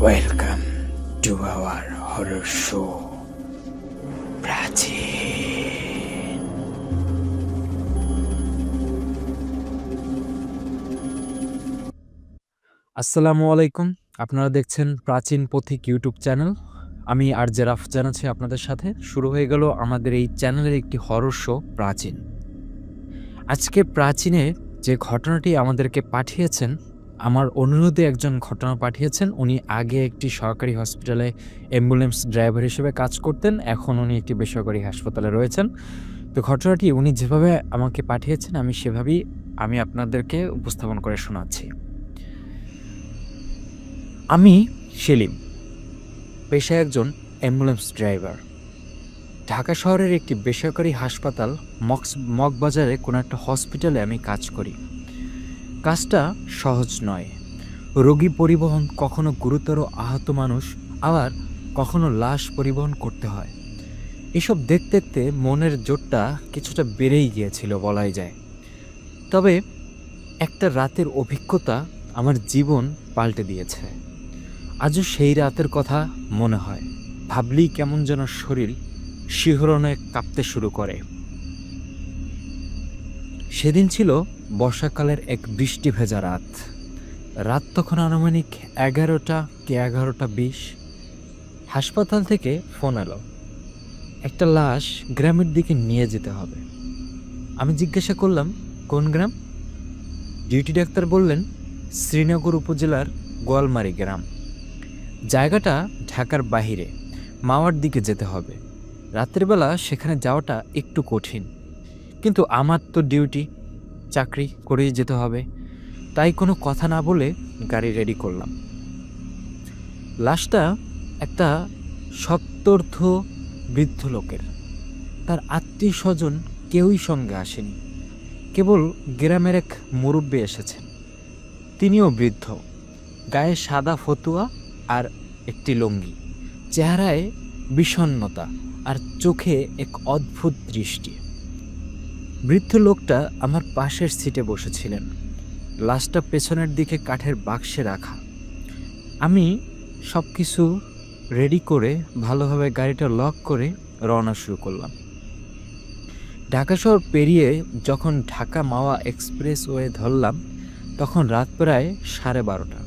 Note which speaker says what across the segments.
Speaker 1: Welcome to our horror show, প্রাচীন।
Speaker 2: আসসালামু আলাইকুম। আপনারা দেখছেন প্রাচীন পথিক ইউটিউব চ্যানেল। আমি আরজে রাফজান আছি আপনাদের সাথে। শুরু হয়ে গেল আমাদের এই চ্যানেলের একটি হরর শো প্রাচীন। আজকে প্রাচীনে যে ঘটনাটি আমাদেরকে পাঠিয়েছেন, আমার অনুরোধে একজন ঘটনা পাঠিয়েছেন। উনি আগে একটি সরকারি হসপিটালে অ্যাম্বুলেন্স ড্রাইভার হিসেবে কাজ করতেন, এখন উনি একটি বেসরকারি হাসপাতালে রয়েছেন। তো ঘটনাটি উনি যেভাবে আমাকে পাঠিয়েছেন আমি সেভাবেই আপনাদেরকে উপস্থাপন করে শোনাচ্ছি। আমি সেলিম, পেশায় একজন অ্যাম্বুলেন্স ড্রাইভার। ঢাকা শহরের একটি বেসরকারি হাসপাতাল মগবাজারে কোনো একটা হসপিটালে আমি কাজ করি। কাজটা সহজ নয়। রোগী পরিবহন, কখনো গুরুতর আহত মানুষ, আবার কখনো লাশ পরিবহন করতে হয়। এসব দেখতে দেখতে মনের জোরটা কিছুটা বেড়েই গিয়েছিল বলাই যায়। তবে একটা রাতের অভিজ্ঞতা আমার জীবন পাল্টে দিয়েছে। আজও সেই রাতের কথা মনে হয়। ভাবলেই কেমন যেন শরীর শিহরণে কাঁপতে শুরু করে। সেদিন ছিল বর্ষাকালের এক বৃষ্টি ভেজা রাত। রাত তখন আনুমানিক 11টা কি 11টা 20। হাসপাতাল থেকে ফোন এলো, একটা লাশ গ্রামের দিকে নিয়ে যেতে হবে। আমি জিজ্ঞাসা করলাম, কোন গ্রাম? ডিউটি ডাক্তার বললেন, শ্রীনগর উপজেলার গোয়ালমারি গ্রাম। জায়গাটা ঢাকার বাহিরে, মাওয়ার দিকে যেতে হবে। রাতের বেলা সেখানে যাওয়াটা একটু কঠিন, কিন্তু আমার তো ডিউটি, চাকরি করেই যেতে হবে। তাই কোনো কথা না বলে গাড়ি রেডি করলাম। লাশটা একটা সত্তর্ধ বৃদ্ধ লোকের। তার আত্মীয় স্বজন কেউই সঙ্গে আসেনি, কেবল গ্রামের এক মুরব্বী এসেছেন। তিনিও বৃদ্ধ, গায়ে সাদা ফতুয়া আর একটি লুঙ্গি, চেহারায় বিষণ্ণতা আর চোখে এক অদ্ভুত দৃষ্টি। বৃদ্ধ লোকটা আমার পাশের সিটে বসেছিলেন। লাশটা পেছনের দিকে কাঠের বাক্সে রাখা। আমি সব কিছু রেডি করে ভালোভাবে গাড়িটা লক করে রওনা শুরু করলাম। ঢাকা শহর পেরিয়ে যখন ঢাকা মাওয়া এক্সপ্রেসওয়ে ধরলাম, তখন রাত প্রায় 12:30।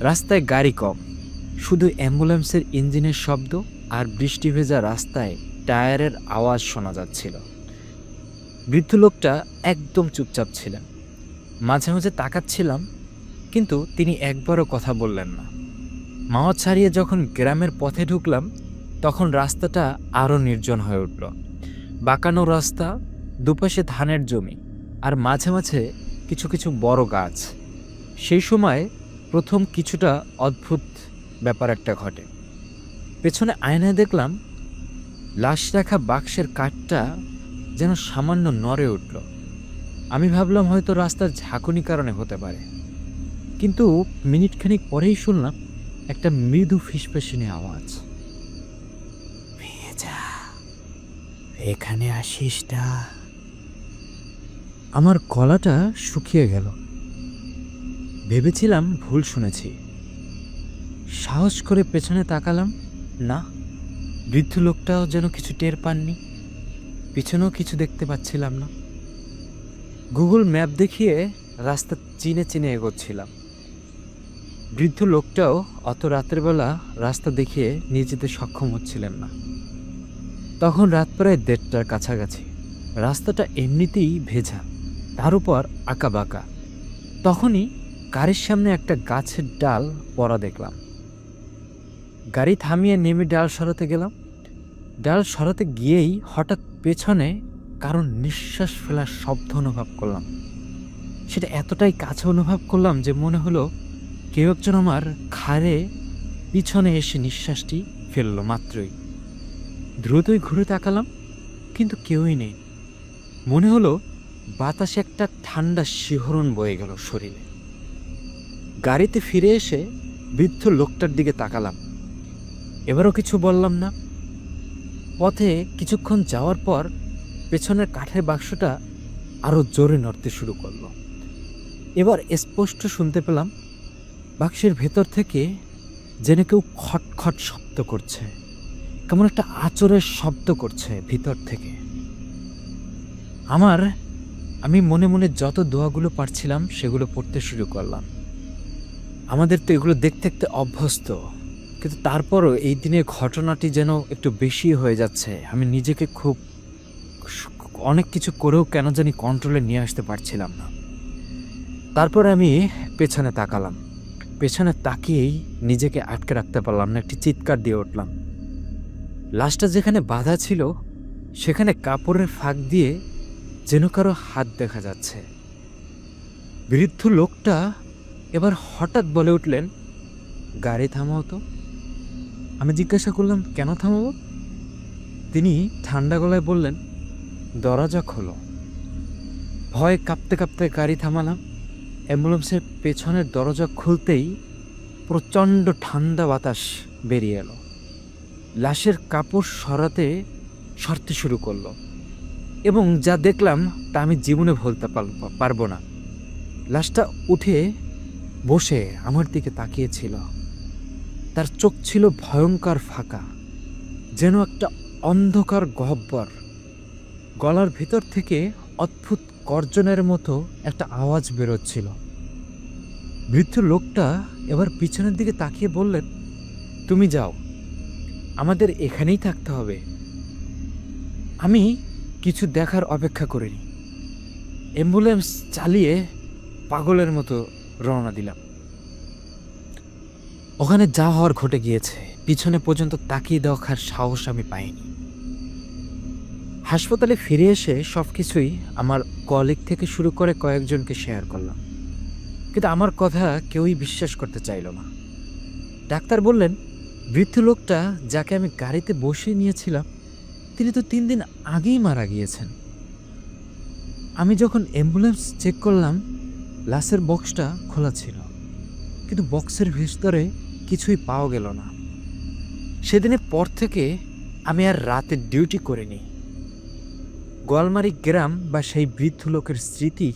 Speaker 2: রাস্তায় গাড়ি কম, শুধু অ্যাম্বুলেন্সের ইঞ্জিনের শব্দ আর বৃষ্টি ভেজা রাস্তায় টায়ারের আওয়াজ শোনা যাচ্ছিল। বৃদ্ধ লোকটা একদম চুপচাপ ছিলেন। মাঝে মাঝে তাকাচ্ছিলাম, কিন্তু তিনি একবারও কথা বললেন না। মাওয়া ছাড়িয়ে যখন গ্রামের পথে ঢুকলাম, তখন রাস্তাটা আরও নির্জন হয়ে উঠল। বাঁকানো রাস্তা, দুপাশে ধানের জমি, আর মাঝে মাঝে কিছু কিছু বড় গাছ। সেই সময় প্রথম কিছুটা অদ্ভুত ব্যাপার একটা ঘটে। পেছনে আয়নায় দেখলাম লাশ রাখা বাক্সের কাঠটা যেন সামান্য নড়ে উঠল। আমি ভাবলাম হয়তো রাস্তার ঝাঁকুনি কারণে হতে পারে, কিন্তু মিনিটখানিক পরেই শুনলাম একটা মৃদু ফিসফিসানি আওয়াজ। ভেজা, এখানে আসিস না। আমার গলাটা শুকিয়ে গেল। ভেবেছিলাম ভুল শুনেছি। সাহস করে পেছনে তাকালাম, না, বৃদ্ধ লোকটাও যেন কিছু টের পাননি। পিছনেও কিছু দেখতে পাচ্ছিলাম না। গুগল ম্যাপ দেখিয়ে রাস্তা চিনে চিনে এগোচ্ছিলাম। বৃদ্ধ লোকটাও অত রাতের বেলা রাস্তা দেখিয়ে নিয়ে যেতে সক্ষম হচ্ছিলেন না। তখন রাত প্রায় 1:30টার কাছাকাছি। রাস্তাটা এমনিতেই ভেজা, তার উপর আঁকা বাঁকা। তখনই গাড়ির সামনে একটা গাছের ডাল পড়া দেখলাম। গাড়ি থামিয়ে নেমে ডাল সরাতে গেলাম। ডাল সরাতে গিয়েই হঠাৎ পেছনে কারণ নিঃশ্বাস ফেলার শব্দ অনুভব করলাম। সেটা এতটাই কাছে অনুভব করলাম যে মনে হলো কেউ একজন আমার ঘাড়ে পিছনে এসে নিঃশ্বাসটি ফেললো মাত্রই। দ্রুতই ঘুরে তাকালাম, কিন্তু কেউই নেই। মনে হলো বাতাসে একটা ঠান্ডা শিহরণ বয়ে গেল শরীরে। গাড়িতে ফিরে এসে বৃদ্ধ লোকটার দিকে তাকালাম। এবারও কিছু বললাম না। পথে কিছুক্ষণ যাওয়ার পর পেছনের কাঠের বাক্সটা আরও জোরে নড়তে শুরু করলো। এবার স্পষ্ট শুনতে পেলাম বাক্সের ভেতর থেকে যেন কেউ খটখট শব্দ করছে, কেমন একটা আঁচড়ের শব্দ করছে ভিতর থেকে। আমি মনে মনে যত দোয়াগুলো পারছিলাম সেগুলো পড়তে শুরু করলাম। আমাদের তো এগুলো দেখতে দেখতে অভ্যস্ত, কিন্তু তারপরও এই দিনের ঘটনাটি যেন একটু বেশি হয়ে যাচ্ছে। আমি নিজেকে খুব অনেক কিছু করেও কেন জানি কন্ট্রোলে নিয়ে আসতে পারছিলাম না। তারপর আমি পেছনে তাকালাম। পেছনে তাকিয়েই নিজেকে আটকে রাখতে পারলাম না, একটি চিৎকার দিয়ে উঠলাম। লাশটা যেখানে বাঁধা ছিল সেখানে কাপড়ের ফাঁক দিয়ে যেন কারো হাত দেখা যাচ্ছে। বৃদ্ধ লোকটা এবার হঠাৎ বলে উঠলেন, গাড়ি থামাও তো। আমি জিজ্ঞাসা করলাম, কেন থামাবো? তিনি ঠান্ডা গলায় বললেন, দরজা খোলো। ভয়ে কাঁপতে কাঁপতে গাড়ি থামালাম। অ্যাম্বুলেন্সের পেছনের দরজা খুলতেই প্রচণ্ড ঠান্ডা বাতাস বেরিয়ে এলো। লাশের কাপড় সরতে শুরু করলো এবং যা দেখলাম তা আমি জীবনে ভুলতে পারবো না। লাশটা উঠে বসে আমার দিকে তাকিয়েছিল। তার চোখ ছিল ভয়ঙ্কর ফাঁকা, যেন একটা অন্ধকার গহ্বর। গলার ভিতর থেকে অদ্ভুত গর্জনের মতো একটা আওয়াজ বেরোচ্ছিল। বৃদ্ধ লোকটা এবার পিছনের দিকে তাকিয়ে বললেন, তুমি যাও, আমাদের এখানেই থাকতে হবে। আমি কিছু দেখার অপেক্ষা করিনি। অ্যাম্বুলেন্স চালিয়ে পাগলের মতো রওনা দিলাম। ওখানে যা হওয়ার ঘটে গিয়েছে, পিছনে পর্যন্ত তাকিয়ে দেখার সাহস আমি পাইনি। হাসপাতালে ফিরে এসে সব কিছুই আমার কলিগ থেকে শুরু করে কয়েকজনকে শেয়ার করলাম, কিন্তু আমার কথা কেউই বিশ্বাস করতে চাইল না। ডাক্তার বললেন, বৃদ্ধ লোকটা যাকে আমি গাড়িতে বসিয়ে নিয়েছিলাম তিনি তো 3 দিন আগেই মারা গিয়েছেন। আমি যখন অ্যাম্বুলেন্স চেক করলাম, লাশের বক্সটা খোলা ছিল, কিন্তু বক্সের ভিতরে কিছুই পাওয়া গেল না। সেদিনের পর থেকে আমি আর রাতে ডিউটি করিনি। গোয়ালমারি গ্রাম বা সেই বৃদ্ধ লোকের স্মৃতি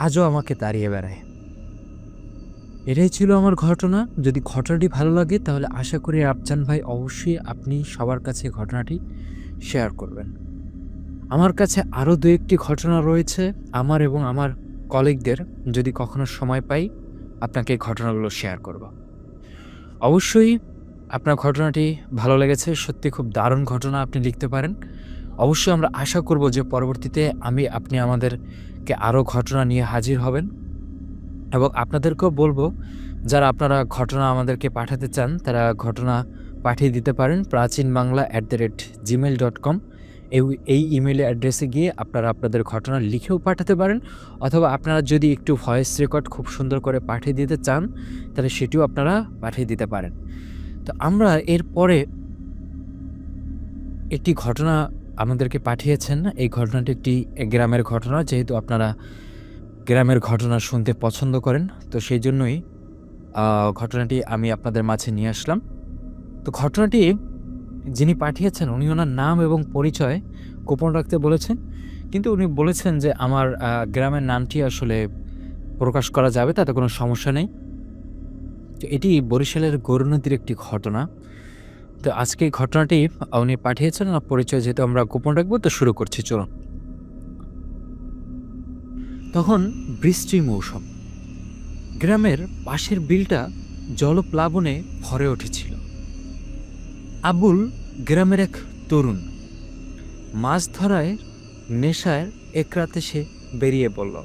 Speaker 2: আজও আমাকে তাড়িয়ে বেড়ায়। এটাই ছিল আমার ঘটনা। যদি ঘটনাটি ভালো লাগে তাহলে আশা করি আফজান ভাই অবশ্যই আপনি সবার কাছে ঘটনাটি শেয়ার করবেন। আমার কাছে আরও 2-1টি ঘটনা রয়েছে আমার এবং আমার কলিগদের, যদি কখনো সময় পাই আপনাকে ঘটনাগুলো শেয়ার করব। অবশ্যই আপনার ঘটনাটি ভালো লেগেছে, সত্যি খুব দারুণ ঘটনা, আপনি লিখতে পারেন। অবশ্যই আমরা আশা করব যে পরবর্তীতে আপনি আমাদেরকে আরও ঘটনা নিয়ে হাজির হবেন। এবং আপনাদেরকেও বলবো, যারা আপনারা ঘটনা আমাদেরকে পাঠাতে চান তারা ঘটনা পাঠিয়ে দিতে পারেন prachinbangla@gmail.com এই ইমেল অ্যাড্রেসে গিয়ে আপনারা আপনাদের ঘটনা লিখেও পাঠাতে পারেন, অথবা আপনারা যদি একটু ভয়েস রেকর্ড খুব সুন্দর করে পাঠিয়ে দিতে চান তাহলে সেটিও আপনারা পাঠিয়ে দিতে পারেন। তো আমরা এরপরে একটি ঘটনা আমাদেরকে পাঠিয়েছেন। এই ঘটনাটি একটি গ্রামের ঘটনা, যেহেতু আপনারা গ্রামের ঘটনা শুনতে পছন্দ করেন, তো সেই জন্যই ঘটনাটি আমি আপনাদের মাঝে নিয়ে আসলাম। তো ঘটনাটি যিনি পাঠিয়েছেন উনি ওনার নাম এবং পরিচয় গোপন রাখতে বলেছেন, কিন্তু উনি বলেছেন যে আমার গ্রামের নামটি আসলে প্রকাশ করা যাবে, তাতে কোনো সমস্যা নেই। তো এটি বরিশালের গরু নদীর একটি ঘটনা। তো আজকে এই ঘটনাটি উনি পাঠিয়েছেন, ওনার পরিচয় যেহেতু আমরা গোপন রাখবো, তো শুরু করছি, চলুন। তখন বৃষ্টি মৌসুম। গ্রামের পাশের বিলটা জলপ্লাবনে ভরে উঠেছিল। আবুল গ্রামের এক তরুণ, মাছ ধরায় নেশায় এক রাতে সে বেরিয়ে পড়ল।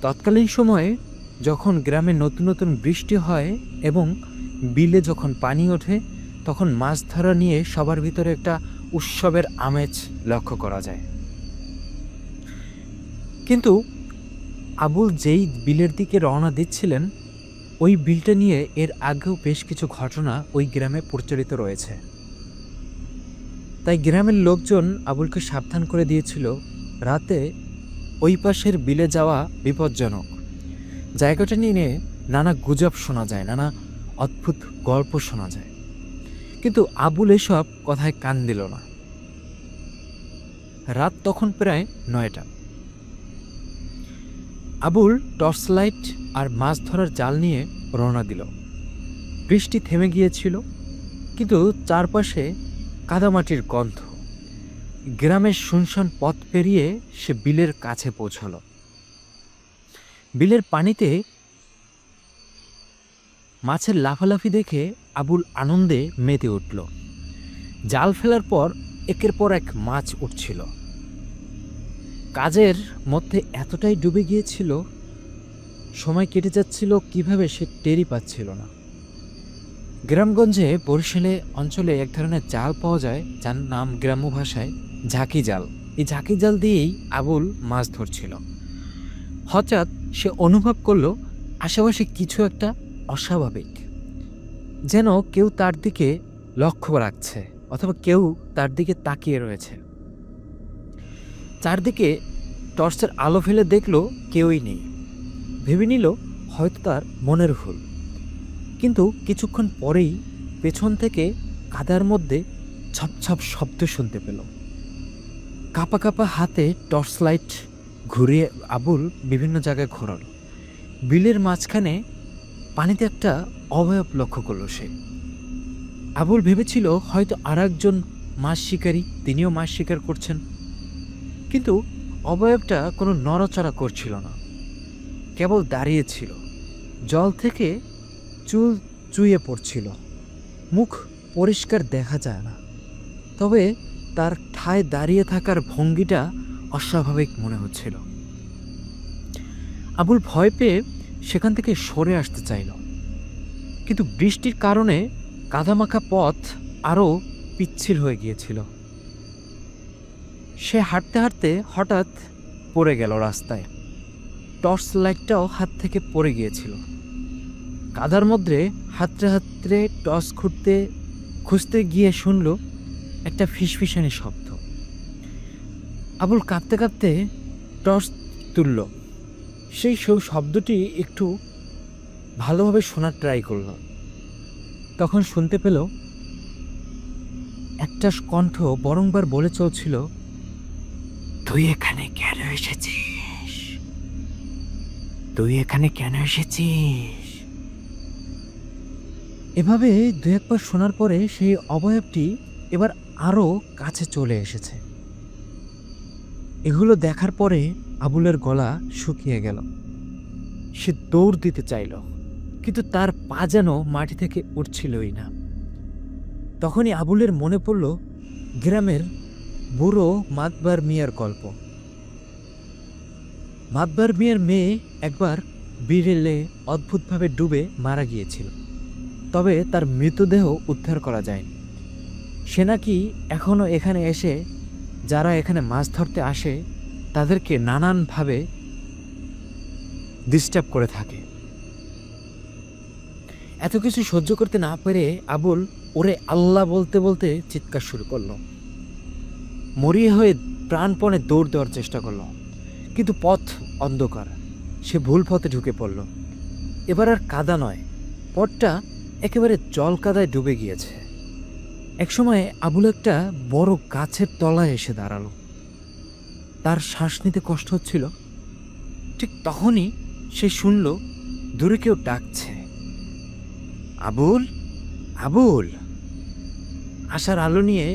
Speaker 2: তৎকালীন সময়ে যখন গ্রামে নতুন নতুন বৃষ্টি হয় এবং বিলে যখন পানি ওঠে, তখন মাছ ধরা নিয়ে সবার ভিতরে একটা উৎসবের আমেজ লক্ষ্য করা যায়। কিন্তু আবুল যেই বিলের দিকে রওনা দিচ্ছিলেন, ওই বিলটা নিয়ে এর আগেও বেশ কিছু ঘটনা ওই গ্রামে প্রচলিত রয়েছে। তাই গ্রামের লোকজন আবুলকে সাবধান করে দিয়েছিল, রাতে ওই পাশের বিলে যাওয়া বিপজ্জনক। জায়গাটা নিয়ে নানা গুজব শোনা যায়, নানা অদ্ভুত গল্প শোনা যায়, কিন্তু আবুল এসব কথায় কান দিল না। রাত তখন প্রায় 9টা। আবুল টর্চ লাইট আর মাছ ধরার জাল নিয়ে রওনা দিল। বৃষ্টি থেমে গিয়েছিল, কিন্তু চারপাশে কাদামাটির গন্ধ। গ্রামের শুনশান পথ পেরিয়ে সে বিলের কাছে পৌঁছল। বিলের পানিতে মাছের লাফালাফি দেখে আবুল আনন্দে মেতে উঠল। জাল ফেলার পর একের পর এক মাছ উঠছিল। কাজের মধ্যে এতটাই ডুবে গিয়েছিল, সময় কেটে যাচ্ছিল কিভাবে সে টেরই পাচ্ছিল না। গ্রামগঞ্জে বরিশালে অঞ্চলে এক ধরনের জাল পাওয়া যায়, যার নাম গ্রাম্য ভাষায় ঝাঁকি জাল। এই ঝাঁকি জাল দিয়েই আবুল মাছ ধরছিল। হঠাৎ সে অনুভব করল আশেপাশে কিছু একটা অস্বাভাবিক, যেন কেউ তার দিকে লক্ষ্য রাখছে অথবা কেউ তার দিকে তাকিয়ে রয়েছে। চারদিকে টর্চের আলো ফেলে দেখল কেউই নেই। ভেবে নিল হয়তো তার মনের ভুল। কিন্তু কিছুক্ষণ পরেই পেছন থেকে কাদার মধ্যে ছপছপ শব্দ শুনতে পেল। কাঁপা কাঁপা হাতে টর্চ লাইট ঘুরিয়ে আবুল বিভিন্ন জায়গায় ঘোরাল। বিলের মাঝখানে পানিতে একটা অবয়ব লক্ষ্য করল সে। আবুল ভেবেছিল হয়তো আর একজন মাছ শিকারী, তিনিও মাছ শিকার করছেন। কিন্তু অবয়বটা কোনো নড়াচড়া করছিল না, কেবল দাঁড়িয়েছিল। জল থেকে চুল চুইয়ে পড়ছিল, মুখ পরিষ্কার দেখা যায় না, তবে তার ঠায় দাঁড়িয়ে থাকার ভঙ্গিটা অস্বাভাবিক মনে হচ্ছিল। আবুল ভয় পেয়ে সেখান থেকে সরে আসতে চাইল, কিন্তু বৃষ্টির কারণে কাদামাখা পথ আরও পিচ্ছিল হয়ে গিয়েছিল। সে হাঁটতে হাঁটতে হঠাৎ পড়ে গেল রাস্তায়। টর্চ লাইটটাও হাত থেকে পড়ে গিয়েছিল। কাদার মধ্যে হাতড়ে হাতড়ে টর্চ খুঁজতে গিয়ে শুনল একটা ফিসফিসানি শব্দ। আবুল কাঁদতে কাঁদতে টর্চ তুলল। সেই শব্দটি একটু ভালোভাবে শোনার ট্রাই করল। তখন শুনতে পেল একটা কণ্ঠ বারংবার বলে চলছিল, তুই এখানে কেন এসেছিস? তুই এখানে কেন এসেছিস? এভাবে দু একবার শোনার পরে সেই অবয়বটি এবার আরও কাছে চলে এসেছে। এগুলো দেখার পরে আবুলের গলা শুকিয়ে গেল। সে দৌড় দিতে চাইল, কিন্তু তার পা যেন মাটি থেকে উঠছিলই না। তখনই আবুলের মনে পড়ল গ্রামের বুড়ো মাতবার মিয়ার গল্প। মাতবার মিয়ার মেয়ে একবার বিড়েলে অদ্ভুতভাবে ডুবে মারা গিয়েছিল, তবে তার মৃতদেহ উদ্ধার করা যায়নি। সে নাকি এখনও এখানে এসে যারা এখানে মাছ ধরতে আসে তাদেরকে নানানভাবে ডিস্টার্ব করে থাকে। এত কিছু সহ্য করতে না পেরে আবুল ওরে আল্লাহ বলতে বলতে চিৎকার শুরু করলো। মরিয়ে হয়ে প্রাণপণে দৌড় দেওয়ার চেষ্টা করলো, কিন্তু পথ অন্ধকার। সে ভুল পথে ঢুকে পড়ল। এবার আর কাদা নয়, পথটা একেবারে জল কাদায় ডুবে গিয়েছে। একসময় আবুল একটা বড় গাছের তলায় এসে দাঁড়ালো। তার শ্বাস নিতে কষ্ট হচ্ছিল। ঠিক তখনই সে শুনল দূরে কেউ ডাকছে, আবুল, আবুল। আশার আলো নিয়ে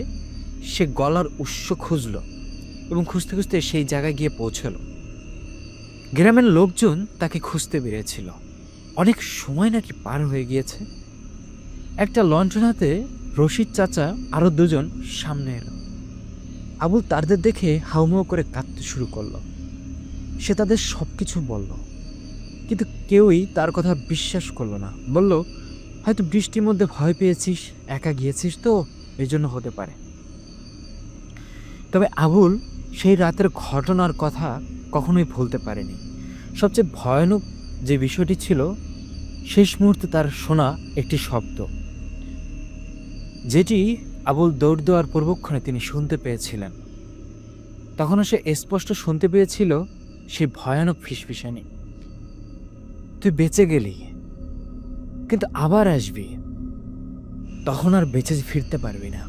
Speaker 2: সে গলার উৎস খুঁজল এবং খুঁজতে খুঁজতে সেই জায়গায় গিয়ে পৌঁছল। গ্রামের লোকজন তাকে খুঁজতে বেরিয়েছিল। অনেক সময় নাকি পার হয়ে গিয়েছে। একটা লণ্ঠন হাতে রশিদ চাচা আরো দুজন সামনে এলো। আবুল তাদের দেখে হাউমাউ করে কাঁদতে শুরু করলো। সে তাদের সবকিছু বলল, কিন্তু কেউই তার কথা বিশ্বাস করলো না। বলল, হয়তো বৃষ্টির মধ্যে ভয় পেয়েছিস, একা গিয়েছিস তো, এই জন্য হতে পারে। তবে আবুল সেই রাতের ঘটনার কথা কখনোই ভুলতে পারেনি। সবচেয়ে ভয়ানক যে বিষয়টি ছিল, শেষ মুহূর্তে তার শোনা একটি শব্দ, যেটি আবুল দৌড় দেওয়ার পূর্বক্ষণে তিনি শুনতে পেয়েছিলেন। তখনও সে স্পষ্ট শুনতে পেয়েছিল সেই ভয়ানক ফিসফিসানি, তুই বেঁচে গেলি, কিন্তু আবার আসবি, তখন আর বেঁচে ফিরতে পারবি না।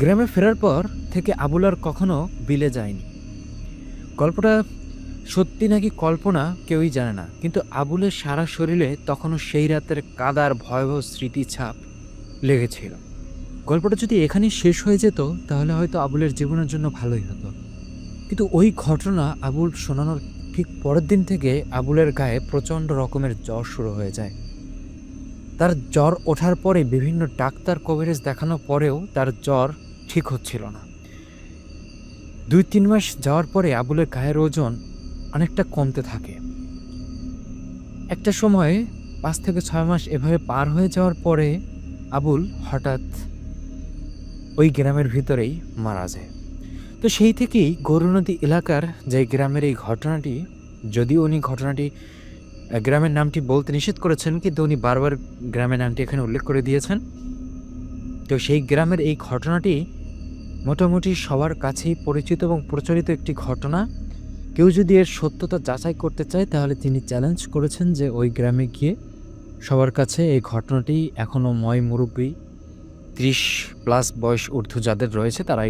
Speaker 2: গ্রামে ফেরার পর থেকে আবুল আর কখনো বিলে যায়নি। গল্পটা সত্যি নাকি কল্পনা কেউই জানে না, কিন্তু আবুলের সারা শরীরে তখনও সেই রাতের কাদার ভয়াবহ স্মৃতিছাপ লেগেছিল। গল্পটা যদি এখানেই শেষ হয়ে যেত তাহলে হয়তো আবুলের জীবনের জন্য ভালোই হতো, কিন্তু ওই ঘটনা আবুল শোনানোর ঠিক পরের দিন থেকে আবুলের গায়ে প্রচণ্ড রকমের জ্বর শুরু হয়ে যায়। তার জ্বর ওঠার পরে বিভিন্ন ডাক্তার কভারেজ দেখানোর পরেও তার জ্বর ঠিক হচ্ছিল না। 2-3 মাস যাওয়ার পরে আবুলের গায়ের ওজন অনেকটা কমতে থাকে। একটা সময় 5 থেকে 6 মাস এভাবে পার হয়ে যাওয়ার পরে আবুল হঠাৎ ওই গ্রামের ভিতরেই মারা যায়। তো সেই থেকেই গরুনদী এলাকার যে গ্রামের এই ঘটনাটি, যদিও উনি ঘটনাটি গ্রামের নামটি বলতে নিষেধ করেছেন, কিন্তু উনি বারবার গ্রামের নামটি এখানে উল্লেখ করে দিয়েছেন। তো সেই গ্রামের এই ঘটনাটি মোটামুটি সবার কাছেই পরিচিত এবং প্রচলিত একটি ঘটনা। কেউ যদি এর সত্যতা যাচাই করতে চায় তাহলে তিনি চ্যালেঞ্জ করেছেন যে ওই গ্রামে গিয়ে সবার কাছে এই ঘটনাটি এখনও ময় মুরব্বী 30+ বয়স ঊর্ধ্ব যাদের রয়েছে তারা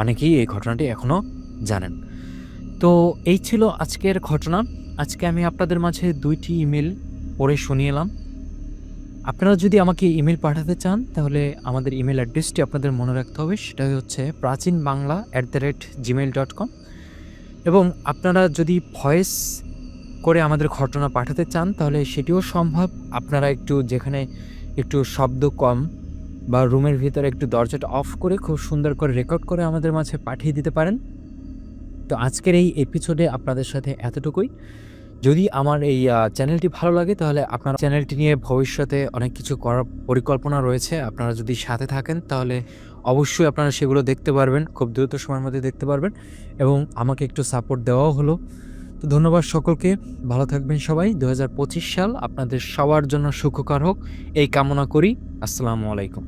Speaker 2: অনেকেই এই ঘটনাটি এখনও জানেন। তো এই ছিল আজকের ঘটনা। আজকে আমি আপনাদের মাঝে 2টি ইমেল পড়ে শুনিয়ে এলাম। আপনারা যদি আমাকে ইমেল পাঠাতে চান তাহলে আমাদের ইমেল অ্যাড্রেসটি আপনাদের মনে রাখতে হবে, সেটা হচ্ছে prachinbangla@gmail.com। এবং আপনারা যদি ভয়েস করে আমাদের ঘটনা পাঠাতে চান তাহলে সেটিও সম্ভব। আপনারা যেখানে একটু শব্দ কম বা রুমের ভিতরে একটু দরজাটা অফ করে খুব সুন্দর করে রেকর্ড করে আমাদের মাঝে পাঠিয়ে দিতে পারেন। তো আজকের এই এপিসোডে আপনাদের সাথে এতটুকুই। যদি আমার এই চ্যানেলটি ভালো লাগে তাহলে আপনারা চ্যানেলটি নিয়ে ভবিষ্যতে অনেক কিছু করার পরিকল্পনা রয়েছে। আপনারা যদি সাথে থাকেন তাহলে অবশ্যই আপনারা সেগুলো দেখতে পারবেন, খুব দ্রুত সময়ের মধ্যে দেখতে পারবেন এবং আমাকে একটু সাপোর্ট দেওয়াও হলো। তো ধন্যবাদ সকলকে, ভালো থাকবেন সবাই। 2025 সাল আপনাদের সবার জন্য সুখকর হোক এই কামনা করি। আসসালামু আলাইকুম।